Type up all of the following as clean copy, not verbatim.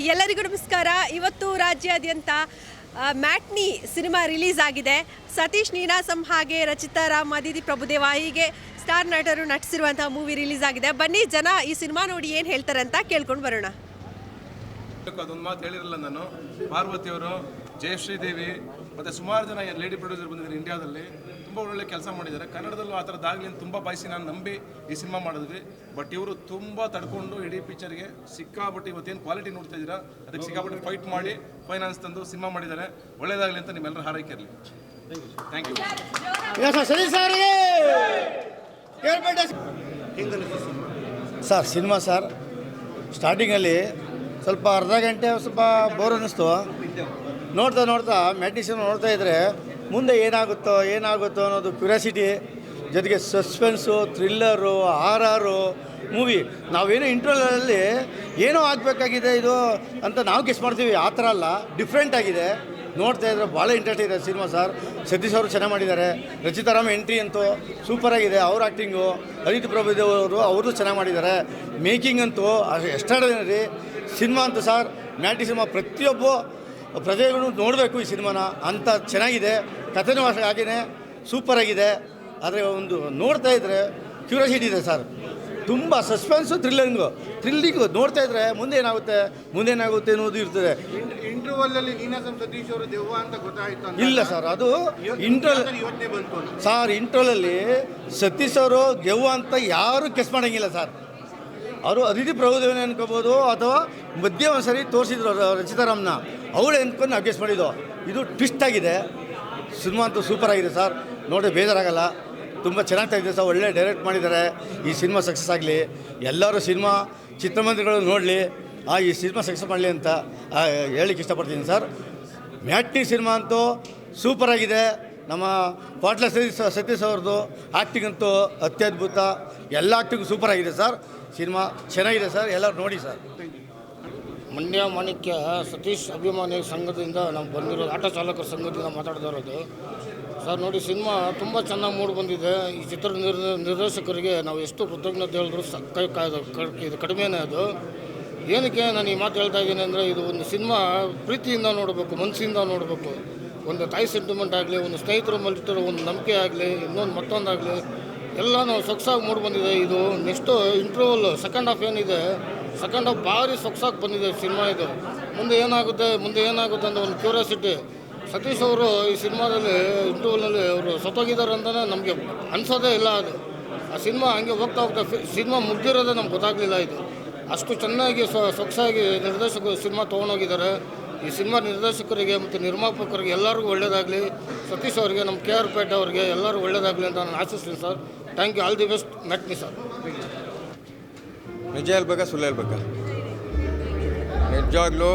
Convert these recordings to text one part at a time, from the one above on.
ಎಲ್ಲರಿಗೂ ನಮಸ್ಕಾರ. ಇವತ್ತು ರಾಜ್ಯಾದ್ಯಂತ ಮ್ಯಾಟ್ನಿ ಸಿನಿಮಾ ರಿಲೀಸ್ ಆಗಿದೆ. ಸತೀಶ್ ನೀನಾಸಂ ಹಾಗೆ ರಚಿತಾ ರಾಮ್, ಅದಿತಿ ಪ್ರಭುದೇವ ಹೀಗೆ ಸ್ಟಾರ್ ನಟರು ನಟಿಸಿರುವಂತಹ ಮೂವಿ ರಿಲೀಸ್ ಆಗಿದೆ. ಬನ್ನಿ ಜನ ಈ ಸಿನಿಮಾ ನೋಡಿ ಏನು ಹೇಳ್ತಾರೆ ಅಂತ ಕೇಳ್ಕೊಂಡು ಬರೋಣ. ಅದೊಂದು ಮಾತು ಹೇಳಿರಲ್ಲ ನಾನು. ಪಾರ್ವತಿಯವರು, ಜಯಶ್ರೀ ದೇವಿ ಮತ್ತು ಸುಮಾರು ಜನ ಲೇಡಿ ಪ್ರೊಡ್ಯೂಸರ್ ಬಂದಿದ್ದಾರೆ ಇಂಡಿಯಾದಲ್ಲಿ. ತುಂಬ ಒಳ್ಳೆ ಕೆಲಸ ಮಾಡಿದ್ದಾರೆ. ಕನ್ನಡದಲ್ಲೂ ಆ ಥರದ್ದಾಗಲಿ ಅಂತ ತುಂಬ ಬಯಸಿ ನಾನು ನಂಬಿ ಈ ಸಿನಿಮಾ ಮಾಡಿದ್ವಿ. ಬಟ್ ಇವರು ತುಂಬ ತಡ್ಕೊಂಡು ಇಡೀ ಪಿಕ್ಚರ್ಗೆ ಸಿಕ್ಕಾಪಟ್ಟು ಇವತ್ತೇನು ಕ್ವಾಲಿಟಿ ನೋಡ್ತಾ ಇದ್ದೀರಾ ಅದಕ್ಕೆ ಸಿಕ್ಕಾಪಟ್ಟು ಫೈಟ್ ಮಾಡಿ ಫೈನಾನ್ಸ್ ತಂದು ಸಿನಿಮಾ ಮಾಡಿದ್ದಾರೆ. ಒಳ್ಳೆಯದಾಗಲಿ ಅಂತ ನಿಮ್ಮೆಲ್ಲರ ಹಾರೈಕೆ ಇರಲಿ. Thank you. Sir cinema sir ಸ್ಟಾರ್ಟಿಂಗಲ್ಲಿ ಸ್ವಲ್ಪ ಅರ್ಧ ಗಂಟೆ ಸ್ವಲ್ಪ ಬೋರ್ ಅನ್ನಿಸ್ತು. ನೋಡ್ತಾ ಮ್ಯಾಟ್ನಿಷನ್ ನೋಡ್ತಾ ಇದ್ದರೆ ಮುಂದೆ ಏನಾಗುತ್ತೋ ಅನ್ನೋದು ಕ್ಯೂರಿಯಾಸಿಟಿ, ಜೊತೆಗೆ ಸಸ್ಪೆನ್ಸು, ಥ್ರಿಲ್ಲರು, ಆರು ಮೂವಿ. ನಾವೇನೋ ಇಂಟರ್ವಲಲ್ಲಿ ಏನೋ ಆಗಬೇಕಾಗಿದೆ ಇದು ಅಂತ ನಾವು ಗೆಸ್ ಮಾಡ್ತೀವಿ, ಆ ಥರ ಅಲ್ಲ, ಡಿಫ್ರೆಂಟ್ ಆಗಿದೆ. ನೋಡ್ತಾ ಇದ್ರೆ ಭಾಳ ಇಂಟ್ರೆಸ್ಟ್ ಇದೆ ಸಿನಿಮಾ ಸರ್. ಸತೀಶ್ ಅವರು ಚೆನ್ನಾಗಿ ಮಾಡಿದ್ದಾರೆ. ರಚಿತಾ ರಾಮ್ ಎಂಟ್ರಿ ಅಂತೂ ಸೂಪರಾಗಿದೆ. ಅವ್ರ ಆ್ಯಕ್ಟಿಂಗು, ಅದಿತಿ ಪ್ರಭುದೇವ ಅವರು ಚೆನ್ನಾಗಿ ಮಾಡಿದ್ದಾರೆ. ಮೇಕಿಂಗ್ ಅಂತೂ ಎಕ್ಸ್ಟ್ರಾರ್ಡಿನರಿ ಸಿನಿಮಾ ಅಂತೂ ಸರ್. ಮ್ಯಾಟ್ನಿ ಸಿನಿಮಾ ಪ್ರತಿಯೊಬ್ಬ ಪ್ರಜೆಗಳು ನೋಡಬೇಕು ಈ ಸಿನಿಮಾನ, ಅಂಥ ಚೆನ್ನಾಗಿದೆ. ಕಥೆನೂ ಹಾಗೆಯೇ ಸೂಪರಾಗಿದೆ. ಆದರೆ ಒಂದು ನೋಡ್ತಾ ಇದ್ದರೆ ಕ್ಯೂರಿಯಾಸಿಟಿ ಇದೆ ಸರ್. ತುಂಬ ಸಸ್ಪೆನ್ಸು, ಥ್ರಿಲ್ಲಿಂಗು ನೋಡ್ತಾ ಇದ್ದರೆ ಮುಂದೆ ಏನಾಗುತ್ತೆ ಅನ್ನೋದು ಇರ್ತದೆ. ಇಂಟರ್ವಲ್ಲಲ್ಲಿ ನೀನಾಸಂ ಸತೀಶ್ ಅವರು ದೆವ್ವ ಅಂತ ಗೊತ್ತಾಯಿತು? ಇಲ್ಲ ಸರ್, ಅದು ಇಂಟರ್ವಲಲ್ಲಿ ಸತೀಶ್ ಅವರು ದೆವ್ವ ಅಂತ ಯಾರೂ ಗೆಸ್ ಮಾಡೋಂಗಿಲ್ಲ ಸರ್. ಅವರು ಅದಿತಿ ಪ್ರಭುದೇವನ ಅನ್ಕೋಬೋದು, ಅಥವಾ ಮಧ್ಯೆ ಒಂದು ಸರಿ ತೋರಿಸಿದ್ರು ರಚಿತಾ ರಾಮ್ನ, ಅವಳು ಅನ್ಕೊಂಡು ನಾವು ಗೆಸ್ ಮಾಡಿದ್ದು. ಇದು ಟ್ವಿಸ್ಟ್ ಆಗಿದೆ. ಸಿನಿಮಾ ಅಂತೂ ಸೂಪರಾಗಿದೆ ಸರ್. ನೋಡಿ ಬೇಜಾರಾಗಲ್ಲ. ತುಂಬ ಚೆನ್ನಾಗ್ತಾಯಿದೆ ಸರ್. ಒಳ್ಳೆ ಡೈರೆಕ್ಟ್ ಮಾಡಿದ್ದಾರೆ. ಈ ಸಿನಿಮಾ ಸಕ್ಸಸ್ ಆಗಲಿ, ಎಲ್ಲರೂ ಸಿನಿಮಾ ಚಿತ್ರಮಂದಿರಗಳು ನೋಡಲಿ, ಈ ಸಿನಿಮಾ ಸಕ್ಸಸ್ ಮಾಡಲಿ ಅಂತ ಹೇಳಲಿಕ್ಕೆ ಇಷ್ಟಪಡ್ತೀನಿ ಸರ್. ಮ್ಯಾಟ್ನಿ ಸಿನಿಮಾ ಅಂತೂ ಸೂಪರಾಗಿದೆ. ನಮ್ಮ ಪಾಟ್ಲ ಸತೀಶ್ ಅವ್ರದ್ದು ಆ್ಯಕ್ಟಿಂಗ್ ಅಂತೂ ಅತ್ಯದ್ಭುತ. ಎಲ್ಲ ಆ್ಯಕ್ಟಿಂಗು ಸೂಪರಾಗಿದೆ ಸರ್. ಸಿನಿಮಾ ಚೆನ್ನಾಗಿದೆ ಸರ್, ಎಲ್ಲರೂ ನೋಡಿ ಸರ್. ಮಂಡ್ಯ ಮಾಣಿಕ್ಯ ಸತೀಶ್ ಅಭಿಮಾನಿ ಸಂಘದಿಂದ ನಾವು ಬಂದಿರೋದು, ಆಟೋ ಚಾಲಕರ ಸಂಘದಿಂದ ಮಾತಾಡ್ತಾ ಇರೋದು ಸರ್. ನೋಡಿ, ಸಿನಿಮಾ ತುಂಬ ಚೆನ್ನಾಗಿ ಮೂಡಿ ಬಂದಿದೆ. ಈ ಚಿತ್ರ ನಿರ್ದೇಶಕರಿಗೆ ನಾವು ಎಷ್ಟು ಕೃತಜ್ಞತೆ ಹೇಳಿದ್ರು ಇದು ಕಡಿಮೆನೇ. ಅದು ಏನಕ್ಕೆ ನಾನು ಈ ಮಾತು ಹೇಳ್ತಾ ಇದ್ದೀನಿ ಅಂದರೆ, ಇದು ಒಂದು ಸಿನಿಮಾ ಪ್ರೀತಿಯಿಂದ ನೋಡಬೇಕು, ಮನಸ್ಸಿಂದ ನೋಡಬೇಕು. ಒಂದು ತಾಯಿ ಸೆಂಟಿಮೆಂಟ್ ಆಗಲಿ, ಒಂದು ಸ್ನೇಹಿತರ ಮಲ್ಲಿಟ್ಟಿರೋ ಒಂದು ನಂಬಿಕೆ ಆಗಲಿ, ಇನ್ನೊಂದು ಮತ್ತೊಂದಾಗಲಿ, ಎಲ್ಲ ನಾವು ಸೊಗಸಾಗಿ ಮೂಡಿ ಬಂದಿದೆ. ಇದು ನೆಕ್ಸ್ಟು ಇಂಟರ್ವಲ್ ಸೆಕೆಂಡ್ ಹಾಫ್ ಏನಿದೆ, ಸೆಕೆಂಡ್ ಹಾಫ್ ಭಾರಿ ಸೊಗಸಾಗಿ ಬಂದಿದೆ ಸಿನಿಮಾ. ಇದು ಮುಂದೆ ಏನಾಗುತ್ತೆ ಅಂತ ಒಂದು ಕ್ಯೂರಿಯಾಸಿಟಿ. ಸತೀಶ್ ಅವರು ಈ ಸಿನಿಮಾದಲ್ಲಿ ಇಂಟರ್ವಲ್ನಲ್ಲಿ ಅವರು ಸತ್ತೋಗಿದ್ದಾರೆ ಅಂತಲೇ ನಮಗೆ ಅನಿಸೋದೇ ಇಲ್ಲ. ಅದು ಆ ಸಿನಿಮಾ ಹಂಗೆ ಹೋಗ್ತಾ ಸಿನಿಮಾ ಮುಗ್ದಿರೋದೇ ನಮ್ಗೆ ಗೊತ್ತಾಗಲಿಲ್ಲ. ಇದು ಅಷ್ಟು ಚೆನ್ನಾಗಿ ಸೊಗಸಾಗಿ ನಿರ್ದೇಶಕರು ಸಿನಿಮಾ ತೊಗೊಂಡೋಗಿದ್ದಾರೆ. ಈ ಸಿನಿಮಾ ನಿರ್ದೇಶಕರಿಗೆ ಮತ್ತು ನಿರ್ಮಾಪಕರಿಗೆ ಎಲ್ಲರಿಗೂ ಒಳ್ಳೆಯದಾಗಲಿ. ಸತೀಶ್ ಅವರಿಗೆ, ನಮ್ಮ KR ಪೇಟೆ ಅವರಿಗೆ ಎಲ್ಲರಿಗೂ ಒಳ್ಳೆಯದಾಗಲಿ ಅಂತ ನಾನು ಆಶಿಸ್ತೀನಿ sir. Thank you. All the best matinee sir. ನಿಜ ಹೇಳ್ಬೇಕಾ ಸುಳ್ಳು ಹೇಳ್ಬೇಕಾ? ನಿಜವಾಗ್ಲೂ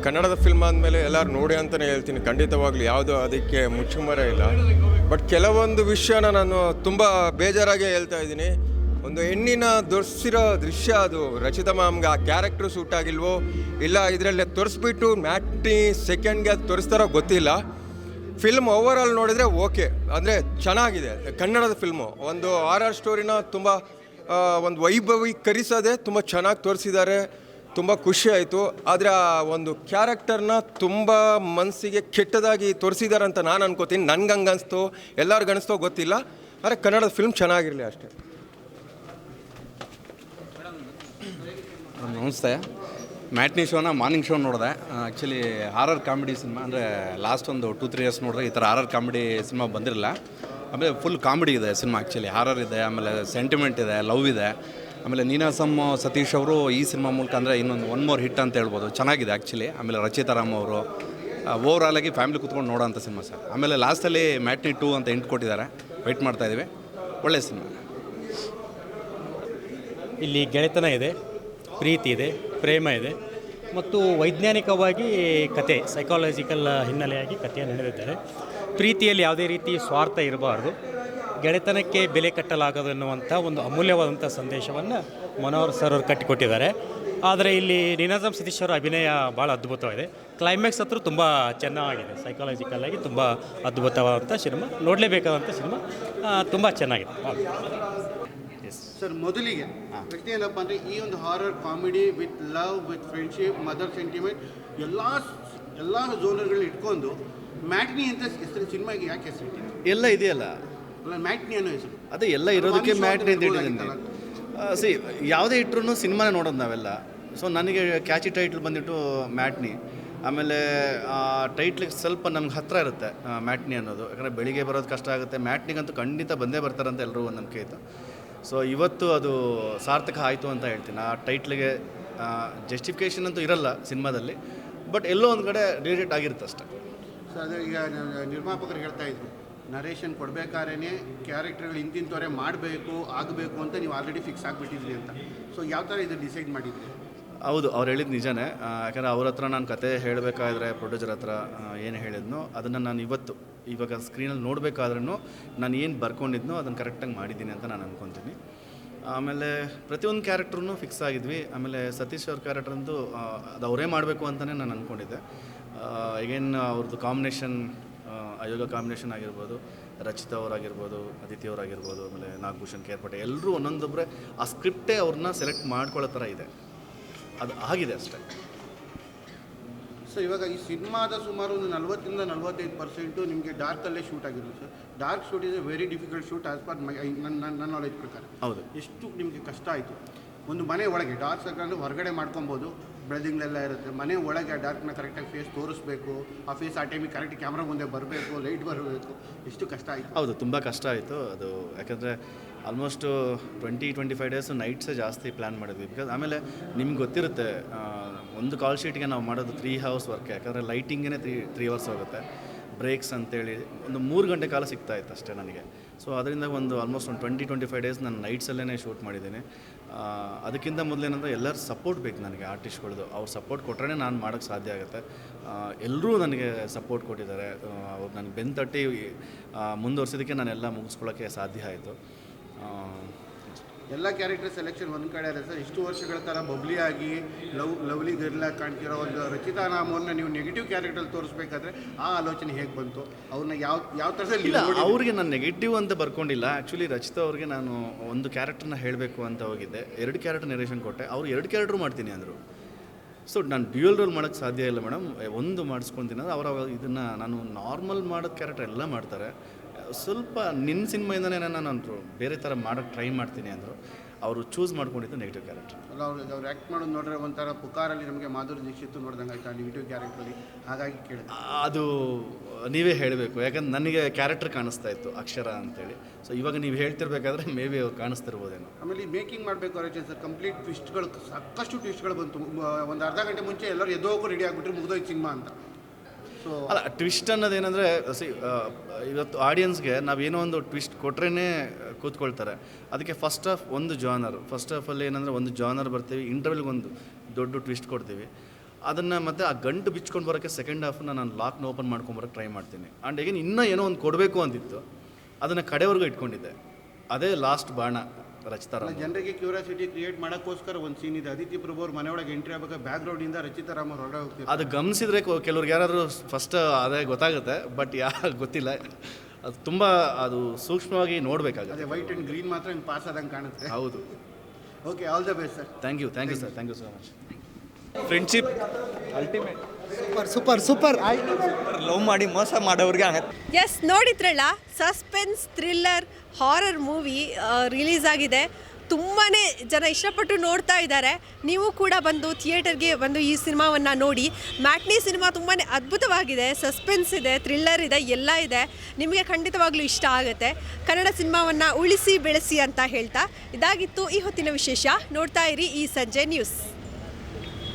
ಕನ್ನಡದ ಫಿಲ್ಮ್ ಆದಮೇಲೆ ಎಲ್ಲರೂ ನೋಡಿ ಅಂತಲೇ ಹೇಳ್ತೀನಿ. ಖಂಡಿತವಾಗ್ಲೂ ಯಾವುದೂ ಅದಕ್ಕೆ ಮುಚ್ಚುಮರೆ ಇಲ್ಲ. ಬಟ್ ಕೆಲವೊಂದು ವಿಷಯನ ನಾನು ತುಂಬ ಬೇಜಾರಾಗಿ ಹೇಳ್ತಾ ಇದ್ದೀನಿ. ಒಂದು ಹೆಣ್ಣಿನ ತೋರಿಸಿರೋ ದೃಶ್ಯ, ಅದು ರಚಿತಾ ಮ್ಯಾಮ್ಗೆ ಆ ಕ್ಯಾರೆಕ್ಟ್ರು ಸೂಟ್ ಆಗಿಲ್ವೋ ಇಲ್ಲ ಇದರಲ್ಲೇ ತೋರಿಸ್ಬಿಟ್ಟು ಮ್ಯಾಟ್ನಿ ಸೆಕೆಂಡ್ಗೆ ಅದು ತೋರಿಸ್ತಾರೋ ಗೊತ್ತಿಲ್ಲ. ಫಿಲ್ಮ್ ಓವರಾಲ್ ನೋಡಿದರೆ ಓಕೆ, ಅಂದರೆ ಚೆನ್ನಾಗಿದೆ. ಕನ್ನಡದ ಫಿಲ್ಮು ಒಂದು ಆರ್ ಸ್ಟೋರಿನ ತುಂಬ ಒಂದು ವೈಭವೀಕರಿಸೋದೆ ತುಂಬ ಚೆನ್ನಾಗಿ ತೋರಿಸಿದ್ದಾರೆ. ತುಂಬ ಖುಷಿ ಆಯಿತು. ಆದರೆ ಆ ಒಂದು ಕ್ಯಾರೆಕ್ಟರ್ನ ತುಂಬ ಮನಸ್ಸಿಗೆ ಕೆಟ್ಟದಾಗಿ ತೋರಿಸಿದ್ದಾರೆ ಅಂತ ನಾನು ಅನ್ಕೋತೀನಿ. ನನಗೆ ಹಂಗೆ ಅನಿಸ್ತು, ಎಲ್ಲರಿಗೂ ಅನಿಸ್ತೋ ಗೊತ್ತಿಲ್ಲ. ಆದರೆ ಕನ್ನಡದ ಫಿಲ್ಮ್ ಚೆನ್ನಾಗಿರಲಿ ಅಷ್ಟೇ. ನಮಸ್ತೆ. ಮ್ಯಾಟ್ನಿ ಶೋನ ಮಾರ್ನಿಂಗ್ ಶೋ ನೋಡಿದೆ. ಆ್ಯಕ್ಚುಲಿ ಹಾರರ್ ಕಾಮಿಡಿ ಸಿನಿಮಾ, ಅಂದರೆ ಲಾಸ್ಟ್ ಒಂದು 2-3 ಇಯರ್ಸ್ ನೋಡಿದ್ರೆ ಈ ಥರ ಹಾರರ್ ಕಾಮಿಡಿ ಸಿನಿಮಾ ಬಂದಿರಲಿಲ್ಲ. ಆಮೇಲೆ ಫುಲ್ ಕಾಮಿಡಿ ಇದೆ ಸಿನಿಮಾ. ಆ್ಯಕ್ಚುಲಿ ಹಾರರ್ ಇದೆ, ಆಮೇಲೆ ಸೆಂಟಿಮೆಂಟ್ ಇದೆ, ಲವ್ ಇದೆ. ಆಮೇಲೆ ನೀನಾಸಂ ಸತೀಶ್ ಅವರು ಈ ಸಿನಿಮಾ ಮೂಲಕ ಅಂದರೆ ಇನ್ನೊಂದು ಒನ್ ಮೋರ್ ಹಿಟ್ ಅಂತ ಹೇಳ್ಬೋದು. ಚೆನ್ನಾಗಿದೆ ಆ್ಯಕ್ಚುಲಿ. ಆಮೇಲೆ ರಚಿತಾ ರಾಮ್ ಅವರು ಓವರಾಲಾಗಿ ಫ್ಯಾಮಿಲಿ ಕೂತ್ಕೊಂಡು ನೋಡೋಂಥ ಸಿನಿಮಾ ಸರ್. ಆಮೇಲೆ ಲಾಸ್ಟಲ್ಲಿ ಮ್ಯಾಟ್ನಿ 2 ಅಂತ ಎಂಟು ಕೊಟ್ಟಿದ್ದಾರೆ. ವೆಯ್ಟ್ ಮಾಡ್ತಾಯಿದ್ದೀವಿ. ಒಳ್ಳೆಯ ಸಿನಿಮಾ. ಇಲ್ಲಿ ಗೆಳೆತನ ಇದೆ, ಪ್ರೀತಿ ಇದೆ, ಪ್ರೇಮ ಇದೆ, ಮತ್ತು ವೈಜ್ಞಾನಿಕವಾಗಿ ಕತೆ, ಸೈಕಾಲಜಿಕಲ್ ಹಿನ್ನೆಲೆಯಾಗಿ ಕಥೆಯನ್ನು ನಡೆದಿದ್ದಾರೆ. ಪ್ರೀತಿಯಲ್ಲಿ ಯಾವುದೇ ರೀತಿ ಸ್ವಾರ್ಥ ಇರಬಾರ್ದು, ಗೆಳೆತನಕ್ಕೆ ಬೆಲೆ ಕಟ್ಟಲಾಗದು ಎನ್ನುವಂಥ ಒಂದು ಅಮೂಲ್ಯವಾದಂಥ ಸಂದೇಶವನ್ನು ಮನೋಹರ್ ಸರ್ ಅವರು ಕಟ್ಟಿಕೊಟ್ಟಿದ್ದಾರೆ. ಆದರೆ ಇಲ್ಲಿ ನೀನಾಸಂ ಸತೀಶ್ ಅವರ ಅಭಿನಯ ಭಾಳ ಅದ್ಭುತವಾಗಿದೆ. ಕ್ಲೈಮ್ಯಾಕ್ಸ್ ಹತ್ರ ತುಂಬ ಚೆನ್ನಾಗಿದೆ. ಸೈಕಾಲಜಿಕಲ್ಲಾಗಿ ತುಂಬ ಅದ್ಭುತವಾದಂಥ ಸಿನಿಮಾ, ನೋಡಲೇಬೇಕಾದಂಥ ಸಿನಿಮಾ, ತುಂಬ ಚೆನ್ನಾಗಿದೆ. ಎಸ್ ಸರ್ ಮೊದಲಿಗೆ ಪ್ರಶ್ನೆ ಏನಪ್ಪ ಅಂದರೆ ಈ ಒಂದು horror comedy with love with friendship mother sentiment ಎಲ್ಲ ಝೋನರ್ಗಳನ್ನ ಇಟ್ಕೊಂಡು ಮ್ಯಾಟ್ನಿ ಅಂತ ಹೆಸರು ಸಿನಿಮಾಗೆ ಯಾಕೆ ಹೆಸರು ಇಟ್ಟಿದ್ದು? ಎಲ್ಲ ಇದೆಯಲ್ಲ, ಅಲ್ಲ ಮ್ಯಾಟ್ನಿ ಅನ್ನೋ ಹೆಸರು ಅದೇ ಎಲ್ಲ ಇರೋದಕ್ಕೆ ಮ್ಯಾಟ್ನಿ ಅಂತ ಹೇಳಿದ್ದೀನಿ. ಸಿ ಯಾವುದೇ ಇಟ್ಟರು ಸಿನಿಮಾನೇ ನೋಡೋದು ನಾವೆಲ್ಲ. ಸೊ ನನಗೆ ಕ್ಯಾಚಿ ಟೈಟ್ಲ್ ಬಂದುಬಿಟ್ಟು ಮ್ಯಾಟ್ನಿ. ಆಮೇಲೆ ಆ ಟೈಟ್ಲಿಗೆ ಸ್ವಲ್ಪ ನಮ್ಗೆ ಹತ್ತಿರ ಇರುತ್ತೆ ಮ್ಯಾಟ್ನಿ ಅನ್ನೋದು. ಯಾಕಂದರೆ ಬೆಳಿಗ್ಗೆ ಬರೋದು ಕಷ್ಟ ಆಗುತ್ತೆ, ಮ್ಯಾಟ್ನಿಗಂತೂ ಖಂಡಿತ ಬಂದೇ ಬರ್ತಾರಂತ ಎಲ್ಲರೂ ಒಂದು ನಂಬಿಕೆ ಇತ್ತು. ಸೊ ಇವತ್ತು ಅದು ಸಾರ್ಥಕ ಆಯಿತು ಅಂತ ಹೇಳ್ತೀನಿ. ಆ ಟೈಟ್ಲಿಗೆ ಜಸ್ಟಿಫಿಕೇಷನ್ ಅಂತೂ ಇರಲ್ಲ ಸಿನಿಮಾದಲ್ಲಿ, ಬಟ್ ಎಲ್ಲೋ ಒಂದು ಕಡೆ ರಿಲೇಟೆಡ್ ಆಗಿರುತ್ತೆ ಅಷ್ಟೇ. ಸೊ ಅದೇ ಈಗ ನಿರ್ಮಾಪಕರು ಹೇಳ್ತಾ ಇದ್ರು, ನರೇಷನ್ ಕೊಡಬೇಕಾದ್ರೆ ಕ್ಯಾರೆಕ್ಟರ್ಗಳು ಇಂತಿಂತವರೆ ಮಾಡಬೇಕು ಆಗಬೇಕು ಅಂತ ನೀವು ಆಲ್ರೆಡಿ ಫಿಕ್ಸ್ ಆಗಿಬಿಟ್ಟಿದ್ರಿ ಅಂತ. ಸೊ ಯಾವ ಥರ ಇದು ಡಿಸೈಡ್ ಮಾಡಿದ್ರಿ? ಹೌದು, ಅವ್ರು ಹೇಳಿದ್ದು ನಿಜನೇ. ಯಾಕಂದರೆ ಅವ್ರ ಹತ್ರ ನಾನು ಕತೆ ಹೇಳಬೇಕಾದ್ರೆ ಪ್ರೊಡ್ಯೂಸರ್ ಹತ್ರ ಏನು ಹೇಳಿದ್ನೋ ಅದನ್ನು ನಾನು ಇವಾಗ ಸ್ಕ್ರೀನಲ್ಲಿ ನೋಡಬೇಕಾದ್ರೂ ನಾನು ಏನು ಬರ್ಕೊಂಡಿದ್ನೋ ಅದನ್ನು ಕರೆಕ್ಟಾಗಿ ಮಾಡಿದ್ದೀನಿ ಅಂತ ನಾನು ಅಂದ್ಕೊತೀನಿ. ಆಮೇಲೆ ಪ್ರತಿಯೊಂದು ಕ್ಯಾರೆಕ್ಟ್ರೂ ಫಿಕ್ಸ್ ಆಗಿದ್ವಿ. ಆಮೇಲೆ ಸತೀಶ್ ಅವ್ರ ಕ್ಯಾರೆಕ್ಟರ್ ಅಂತೂ ಅದು ಅವರೇ ಮಾಡಬೇಕು ಅಂತಲೇ ನಾನು ಅಂದ್ಕೊಂಡಿದ್ದೆ. ಈಗೇನು ಅವ್ರದ್ದು ಕಾಂಬಿನೇಷನ್, ಅಯೋಗ ಕಾಂಬಿನೇಷನ್ ಆಗಿರ್ಬೋದು, ರಚಿತಾ ಅವರಾಗಿರ್ಬೋದು, ಅದಿತಿ ಅವರಾಗಿರ್ಬೋದು, ಆಮೇಲೆ ನಾಗಭೂಷಣ್ ಕೇರ್ಪಟ್ಟೆ, ಎಲ್ಲರೂ ಒಂದೊಂದೊಬ್ಬರೇ ಆ ಸ್ಕ್ರಿಪ್ಟೇ ಅವ್ರನ್ನ ಸೆಲೆಕ್ಟ್ ಮಾಡ್ಕೊಳ್ಳೋ ಥರ ಇದೆ. ಅದು ಆಗಿದೆ ಅಷ್ಟೇ. ಸೊ ಇವಾಗ ಈ ಸಿನಿಮಾದ ಸುಮಾರು ಒಂದು 40-45% ನಿಮಗೆ ಡಾರ್ಕಲ್ಲೇ ಶೂಟ್ ಆಗಿರೋದು sir. Dark shoot is A very difficult shoot as per ನನ್ನ ನಾಲೆಜ್ ಪ್ರಕಾರ. ಹೌದು. ಎಷ್ಟು ನಿಮಗೆ ಕಷ್ಟ ಆಯಿತು? ಒಂದು ಮನೆ ಒಳಗೆ ಡಾರ್ಕ್ ಸರ್ಕಲ್ ಹೊರಗಡೆ ಮಾಡ್ಕೊಬೋದು, ಬೆಳದಿಂಗಳೆಲ್ಲ ಇರುತ್ತೆ. ಮನೆ ಒಳಗೆ ಆ ಡಾರ್ಕ್ನ ಕರೆಕ್ಟಾಗಿ ಫೇಸ್ ತೋರಿಸ್ಬೇಕು, ಆ ಫೇಸ್ ಆ ಟೈಮಿಗೆ ಕರೆಕ್ಟ್ ಕ್ಯಾಮ್ರಾ ಮುಂದೆ ಬರಬೇಕು, ಲೈಟ್ ಬರಬೇಕು. ಎಷ್ಟು ಕಷ್ಟ ಆಯಿತು? ಹೌದು, ತುಂಬ ಕಷ್ಟ ಆಯಿತು ಅದು. ಯಾಕಂದರೆ ಆಲ್ಮೋಸ್ಟು 20-25 ಡೇಸು ನೈಟ್ಸೇ ಜಾಸ್ತಿ ಪ್ಲ್ಯಾನ್ ಮಾಡಿದ್ವಿ. ಬಿಕಾಸ್ ಆಮೇಲೆ ನಿಮ್ಗೆ ಗೊತ್ತಿರುತ್ತೆ, ಒಂದು ಕಾಲ್ ಶೀಟ್ಗೆ ನಾವು ಮಾಡೋದು 3 hours ವರ್ಕ್. ಯಾಕಂದರೆ ಲೈಟಿಂಗೇ 3 hours ಹೋಗುತ್ತೆ. ಬ್ರೇಕ್ಸ್ ಅಂತೇಳಿ ಒಂದು 3 ಗಂಟೆ ಕಾಲ ಸಿಗ್ತಾಯಿತ್ತು ಅಷ್ಟೇ ನನಗೆ. ಸೊ ಅದರಿಂದ ಆಲ್ಮೋಸ್ಟ್ ಒಂದು 20-25 ಡೇಸ್ ನಾನು ನೈಟ್ಸಲ್ಲೇ ಶೂಟ್ ಮಾಡಿದ್ದೀನಿ. ಅದಕ್ಕಿಂತ ಮೊದಲೇನಂದರೆ ಎಲ್ಲರ ಸಪೋರ್ಟ್ ಬೇಕು ನನಗೆ, ಆರ್ಟಿಸ್ಟ್ಗಳದ್ದು. ಅವ್ರು ಸಪೋರ್ಟ್ ಕೊಟ್ಟರೆ ನಾನು ಮಾಡೋಕ್ಕೆ ಸಾಧ್ಯ ಆಗುತ್ತೆ. ಎಲ್ಲರೂ ನನಗೆ ಸಪೋರ್ಟ್ ಕೊಟ್ಟಿದ್ದಾರೆ. ಅವ್ರು ನನಗೆ ಬೆನ್ನು ತಟ್ಟಿ ಮುಂದುವರ್ಸೋದಕ್ಕೆ ನಾನೆಲ್ಲ ಮುಗಿಸ್ಕೊಳ್ಳೋಕ್ಕೆ ಸಾಧ್ಯ ಆಯಿತು. ಎಲ್ಲ ಕ್ಯಾರೆಕ್ಟರ್ ಸೆಲೆಕ್ಷನ್ ಒಂದು ಕಡೆ ಇದೆ ಸರ್. ಇಷ್ಟು ವರ್ಷಗಳ ಥರ ಬಬ್ಲಿ ಆಗಿ ಲವ್ಲಿ ಗರ್ಲಾಗಿ ಕಾಣ್ತಿರೋ ಒಂದು ರಚಿತಾ ರಾಮವ್ರನ್ನ ನೀವು ನೆಗೆಟಿವ್ ಕ್ಯಾರೆಕ್ಟರ್ ತೋರಿಸ್ಬೇಕಾದ್ರೆ ಆ ಆಲೋಚನೆ ಹೇಗೆ ಬಂತು? ಅವ್ರನ್ನ ಯಾವ ಥರದಲ್ಲಿ? ಇಲ್ಲ, ಅವ್ರಿಗೆ ನಾನು ನೆಗೆಟಿವ್ ಅಂತ ಬರ್ಕೊಂಡಿಲ್ಲ. ಆ್ಯಕ್ಚುಲಿ ರಚಿತಾ ಅವ್ರಿಗೆ ನಾನು ಒಂದು ಕ್ಯಾರೆಕ್ಟರ್ನ ಹೇಳಬೇಕು ಅಂತ ಹೋಗಿದ್ದೆ. 2 ಕ್ಯಾರೆಕ್ಟರ್ ನರೇಷನ್ ಕೊಟ್ಟೆ. ಅವ್ರು 2 ಕ್ಯಾರೆಕ್ಟ್ರು ಮಾಡ್ತೀನಿ ಅಂದರು. ಸೊ ನಾನು ಡ್ಯೂಯಲ್ ರೋಲ್ ಮಾಡೋಕ್ಕೆ ಸಾಧ್ಯ ಇಲ್ಲ ಮೇಡಮ್, ಒಂದು ಮಾಡಿಸ್ಕೊತೀನಿ ಅಂದರೆ ಅವರ ಇದನ್ನು ನಾನು ನಾರ್ಮಲ್ ಮಾಡೋದು ಕ್ಯಾರೆಕ್ಟರ್ ಎಲ್ಲ ಮಾಡ್ತಾರೆ. ಸ್ವಲ್ಪ ನಿನ್ನ ಸಿನಿಮಾಯಿಂದನೇ ನಾನು ಬೇರೆ ಥರ ಮಾಡೋಕ್ಕೆ ಟ್ರೈ ಮಾಡ್ತೀನಿ ಅಂದರು. ಅವರು ಚೂಸ್ ಮಾಡ್ಕೊಂಡಿದ್ದು ನೆಗೆಟಿವ್ ಕ್ಯಾರೆಕ್ಟರ್. ಅಲ್ಲ, ಅವ್ರು ಆ್ಯಕ್ಟ್ ಮಾಡೋದು ನೋಡ್ರೆ ಒಂಥರ ಪುಕಾರಲ್ಲಿ ನಮಗೆ ಮಾಧುರಿ ದೀಕ್ಷಿತ್ ನೋಡ್ದಂಗೆ ಆಯ್ತು ಆ ನೆಗೆಟಿವ್ ಕ್ಯಾರೆಕ್ಟ್ರಲ್ಲಿ. ಹಾಗಾಗಿ ಕೇಳಿದೆ. ಅದು ನೀವೇ ಹೇಳಬೇಕು, ಯಾಕಂದ್ರೆ ನನಗೆ ಕ್ಯಾರೆಕ್ಟರ್ ಕಾಣಿಸ್ತಾ ಇತ್ತು ಅಕ್ಷರ ಅಂತೇಳಿ. ಸೊ ಇವಾಗ ನೀವು ಹೇಳ್ತಿರ್ಬೇಕಾದ್ರೆ ಮೇ ಬಿ ಅವ್ರು ಕಾಣಿಸ್ತಿರ್ಬೋದೇನೋ. ಆಮೇಲೆ ಈ ಮೇಕಿಂಗ್ ಮಾಡಬೇಕಾದ್ರೆ ಸರ್ ಕಂಪ್ಲೀಟ್ ಟ್ವಿಸ್ಟ್ಗಳು, ಸಾಕಷ್ಟು ಟ್ವಿಸ್ಟ್ಗಳು ಬಂತು. ಒಂದು ಅರ್ಧ ಗಂಟೆ ಮುಂಚೆ ಎಲ್ಲರೂ ಎದ್ದೋಗು ರೆಡಿ ಆಗಿಬಿಟ್ರೆ ಮುಗಿದೋಯ್ತು ಸಿನಿಮಾ ಅಂತ. ಸೊ ಅಲ್ಲ, ಟ್ವಿಸ್ಟ್ ಅನ್ನೋದೇನೆಂದರೆ ಇವತ್ತು ಆಡಿಯನ್ಸ್ಗೆ ನಾವೇನೋ ಒಂದು ಟ್ವಿಸ್ಟ್ ಕೊಟ್ರೇ ಕೂತ್ಕೊಳ್ತಾರೆ. ಅದಕ್ಕೆ ಫಸ್ಟ್ ಹಾಫಲ್ಲಿ ಏನಂದರೆ ಒಂದು ಜಾನರ್ ಬರ್ತೀವಿ, ಇಂಟರ್ವ್ಯೂಲ್ಗೆ ಒಂದು ದೊಡ್ಡ ಟ್ವಿಸ್ಟ್ ಕೊಡ್ತೀವಿ. ಅದನ್ನು ಮತ್ತು ಆ ಗಂಟು ಬಿಚ್ಕೊಂಡು ಬರೋಕ್ಕೆ ಸೆಕೆಂಡ್ ಹಾಫನ್ನ ನಾನು ಲಾಕ್ನ ಓಪನ್ ಮಾಡ್ಕೊಂಬರೋಕ್ಕೆ ಟ್ರೈ ಮಾಡ್ತೀನಿ. ಆ್ಯಂಡ್ ಈಗೇನು ಇನ್ನೂ ಏನೋ ಒಂದು ಕೊಡಬೇಕು ಅಂತಿತ್ತು, ಅದನ್ನು ಕಡೆವರೆಗೂ ಇಟ್ಕೊಂಡಿದ್ದೆ. ಅದೇ ಲಾಸ್ಟ್ ಬಾಣ ರಚಿತಾ ರಾಮ್. ಜನರಿಗೆ ಕ್ಯೂರಿಯಾಸಿಟಿ ಕ್ರಿಯೇಟ್ ಮಾಡೋಕ್ಕೋಸ್ಕರ ಒಂದು ಸೀನ್ ಇದೆ. ಅದಿತಿ ಪ್ರಭು ಅವ್ರ ಮನೆ ಒಳಗೆ ಎಂಟ್ರಿ ಆಗಬೇಕು, ಬ್ಯಾಕ್ಗ್ರೌಂಡಿಂದ ರಚಿತಾ ರಾಮ್ ಅವ್ರು ಹೊರಗೆ ಹೋಗ್ತಾರೆ. ಅದು ಗಮನಿಸಿದ್ರೆ ಕೆಲವ್ರಿಗೆ ಯಾರಾದರೂ ಫಸ್ಟ್ ಅದೇ ಗೊತ್ತಾಗುತ್ತೆ, ಬಟ್ ಗೊತ್ತಿಲ್ಲ. ಅದು ತುಂಬ ಅದು ಸೂಕ್ಷ್ಮವಾಗಿ ನೋಡಬೇಕಾಗುತ್ತೆ. ಅದೇ ವೈಟ್ ಆ್ಯಂಡ್ ಗ್ರೀನ್ ಮಾತ್ರ ಹಿಂಗೆ ಪಾಸ್ ಆದಂಗೆ ಕಾಣುತ್ತೆ. ಹೌದು. Okay, all the best sir. Thank you sir, thank you so much. Friendship ultimate. Super love ಮಾಡಿ ಮೋಸ ಮಾಡೋರಿಗೆ ಆಗತ್ತೆ. ಎಸ್, ನೋಡಿದ್ರಲ್ಲ, suspense thriller horror movie release ಆಗಿದೆ. ತುಂಬಾ ಜನ ಇಷ್ಟಪಟ್ಟು ನೋಡ್ತಾ ಇದ್ದಾರೆ. ನೀವು ಕೂಡ ಬಂದು ಥಿಯೇಟರ್ಗೆ ಬಂದು ಈ ಸಿನಿಮಾವನ್ನು ನೋಡಿ. ಮ್ಯಾಟ್ನಿ ಸಿನಿಮಾ ತುಂಬಾ ಅದ್ಭುತವಾಗಿದೆ. ಸಸ್ಪೆನ್ಸ್ ಇದೆ, ಥ್ರಿಲ್ಲರ್ ಇದೆ, ಎಲ್ಲ ಇದೆ. ನಿಮಗೆ ಖಂಡಿತವಾಗ್ಲೂ ಇಷ್ಟ ಆಗುತ್ತೆ. ಕನ್ನಡ ಸಿನಿಮಾವನ್ನು ಉಳಿಸಿ ಬೆಳೆಸಿ ಅಂತ ಹೇಳ್ತಾ ಇದಾಗಿತ್ತು ಈ ಹೊತ್ತಿನ ವಿಶೇಷ. ನೋಡ್ತಾ ಇರಿ ಈ ಸಂಜೆ ನ್ಯೂಸ್.